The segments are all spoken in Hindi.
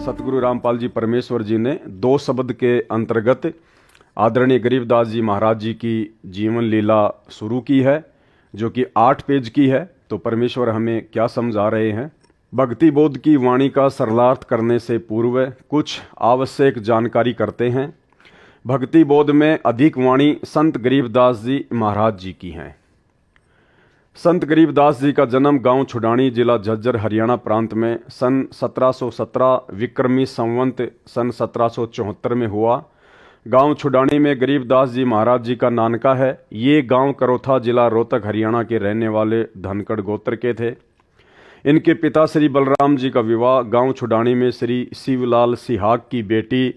सतगुरु रामपाल जी परमेश्वर जी ने दो शब्द के अंतर्गत आदरणीय गरीबदास जी महाराज जी की जीवन लीला शुरू की है, जो कि 8 पेज की है। तो परमेश्वर हमें क्या समझा रहे हैं। भक्ति बोध की वाणी का सरलार्थ करने से पूर्व कुछ आवश्यक जानकारी करते हैं। भक्ति बोध में अधिक वाणी संत गरीबदास जी महाराज जी की हैं। संत गरीबदास जी का जन्म गांव छुडानी, जिला झज्जर, हरियाणा प्रांत में सन 1717 विक्रमी संवंत सन 1774 में हुआ। गांव छुडानी में गरीबदास जी महाराज जी का नानका है। ये गांव करोथा, जिला रोहतक, हरियाणा के रहने वाले धनखड़ गोत्र के थे। इनके पिता श्री बलराम जी का विवाह गांव छुडानी में श्री शिवलाल सिहाग की बेटी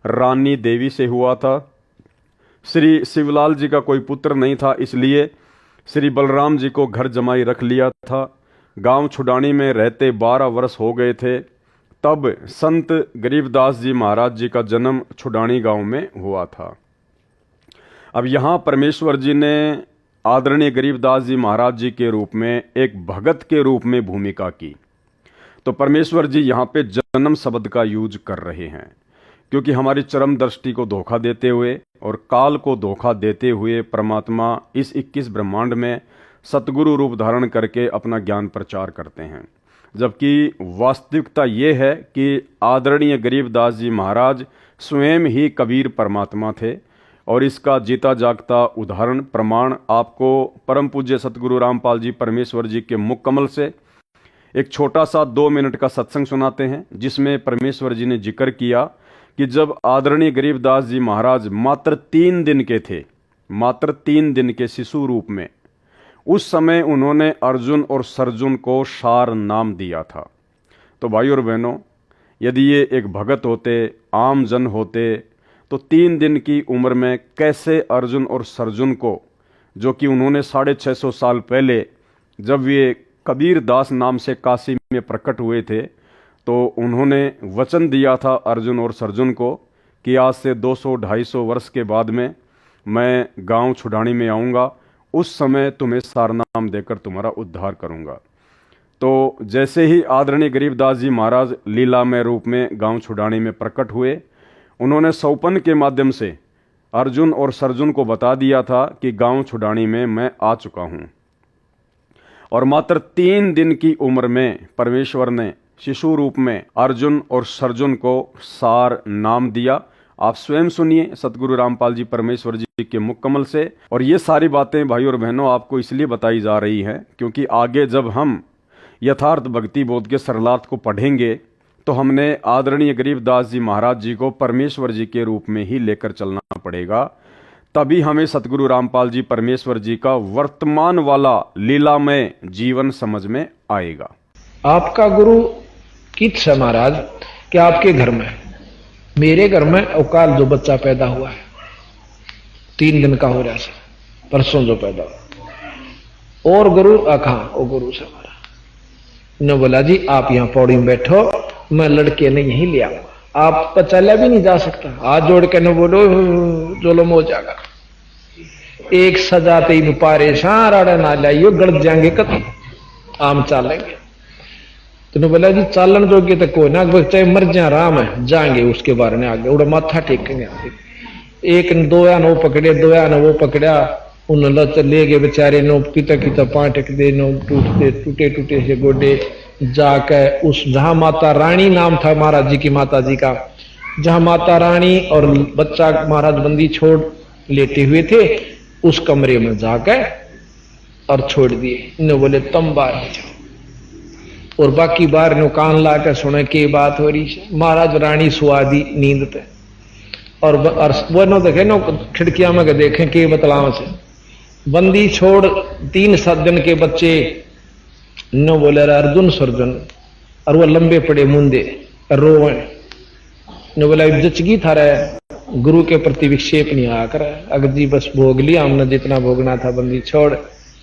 रानी देवी से हुआ था। श्री शिवलाल जी का कोई पुत्र नहीं था, इसलिए श्री बलराम जी को घर जमाई रख लिया था। गांव छुडानी में रहते 12 वर्ष हो गए थे, तब संत गरीबदास जी महाराज जी का जन्म छुडानी गांव में हुआ था। अब यहाँ परमेश्वर जी ने आदरणीय गरीबदास जी महाराज जी के रूप में एक भगत के रूप में भूमिका की। तो परमेश्वर जी यहाँ पे जन्म शब्द का यूज कर रहे हैं, क्योंकि हमारी चरम दृष्टि को धोखा देते हुए और काल को धोखा देते हुए परमात्मा इस 21 ब्रह्मांड में सतगुरु रूप धारण करके अपना ज्ञान प्रचार करते हैं। जबकि वास्तविकता ये है कि आदरणीय गरीबदास जी महाराज स्वयं ही कबीर परमात्मा थे, और इसका जीता जागता उदाहरण प्रमाण आपको परम पूज्य सतगुरु रामपाल जी परमेश्वर जी के मुख कमल से एक छोटा सा 2 मिनट का सत्संग सुनाते हैं, जिसमें परमेश्वर जी ने जिक्र किया कि जब आदरणीय गरीबदास जी महाराज मात्र 3 दिन के थे, मात्र 3 दिन के शिशु रूप में, उस समय उन्होंने अर्जुन और सर्जुन को सार नाम दिया था। तो भाई और बहनों, यदि ये एक भगत होते, आम जन होते, तो 3 दिन की उम्र में कैसे अर्जुन और सर्जुन को, जो कि उन्होंने 650 साल पहले जब ये कबीर दास नाम से काशी में प्रकट हुए थे, तो उन्होंने वचन दिया था अर्जुन और सर्जुन को कि आज से 200-250 वर्ष के बाद में मैं गांव छुडानी में आऊँगा, उस समय तुम्हें सारनाम देकर तुम्हारा उद्धार करूँगा। तो जैसे ही आदरणीय गरीबदास जी महाराज लीलामय रूप में गांव छुडानी में प्रकट हुए, उन्होंने सौपन के माध्यम से अर्जुन और सर्जुन को बता दिया था कि गांव छुडानी में मैं आ चुका हूँ। और मात्र 3 दिन की उम्र में परमेश्वर ने शिशु रूप में अर्जुन और सर्जुन को सार नाम दिया। आप स्वयं सुनिए सतगुरु रामपाल जी परमेश्वर जी के मुख कमल से। और ये सारी बातें भाई और बहनों आपको इसलिए बताई जा रही हैं क्योंकि आगे जब हम यथार्थ भक्ति बोध के सरलार्थ को पढ़ेंगे, तो हमने आदरणीय गरीबदास जी महाराज जी को परमेश्वर जी के रूप में ही लेकर चलना पड़ेगा। तभी हमें सतगुरु रामपाल जी परमेश्वर जी का वर्तमान वाला लीलामय जीवन समझ में आएगा। आपका गुरु कित है महाराज कि आपके घर में, मेरे घर में अवकाल जो बच्चा पैदा हुआ है, 3 दिन का हो रहा है, परसों जो पैदा हुआ, और गुरु कहाँ, वो गुरु से हमारा ने बोला जी आप यहाँ पौड़ी में बैठो, मैं लड़के ने यहीं ले आऊंगा। आप पचाला भी नहीं जा सकता, हाथ जोड़ के न बोलो जोलम हो जाएगा। एक सजाते ही पारे सारा ना लाइयो, गड़ जाएंगे कत आम चालेंगे। तो बोला जी चालन जोगे तो कोई ना, चाहे मर जा राम है, जाएंगे उसके बारे में आगे उड़ा माथा टेकेंगे। एक 2 आन वो पकड़े, 2 आन वो पकड़ा, उन लच ले गए बेचारे, नो पिता किता पाटक दे, नो टूटे टूटे से गोडे जाके उस जहां माता रानी नाम था महाराज जी की माता जी का, जहां माता रानी और बच्चा महाराज बंदी छोड़ लेटे हुए थे, उस कमरे में जाकर और छोड़ दिए। इन्होंने बोले तुम बाहर जाओ, और बाकी बाहर नो कान ला के सुने के बात हो रही है। महाराज रानी सुआदी नींद पे, और वो नो देखे नो खिड़कियां में देखें के बतलाव से बंदी छोड़ 3-7 दिन के बच्चे नो बोले अर्जुन सर्जुन, और वो लंबे पड़े मुंदे रोए। नो बोला जचगी था रहे गुरु के प्रति विक्षेप नहीं आकर, अगर जी बस भोग लिया हमने जितना भोगना था, बंदी छोड़,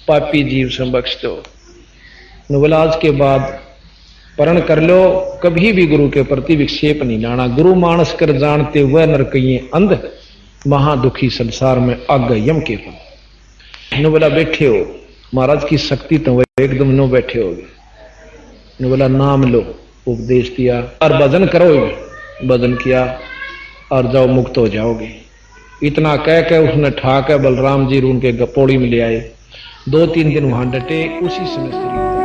पापी जीव से बख्श दो। नो बोला आज के बाद परण कर लो, कभी भी गुरु के प्रति विक्षेप नहीं लाना। गुरु मानस कर जानते हुए नरकइये अंध, महादुखी संसार में आग यम के फल। नो बोला बैठे हो, महाराज की शक्ति तो एकदम नो बैठे हो। ने बोला नाम लो, उपदेश दिया और भजन करो। भजन किया और जाओ मुक्त हो जाओगे। इतना कह के उसने ठा के बलराम जी उनके पौड़ी में ले आए। 2-3 दिन वहां डटे। उसी समय शरीर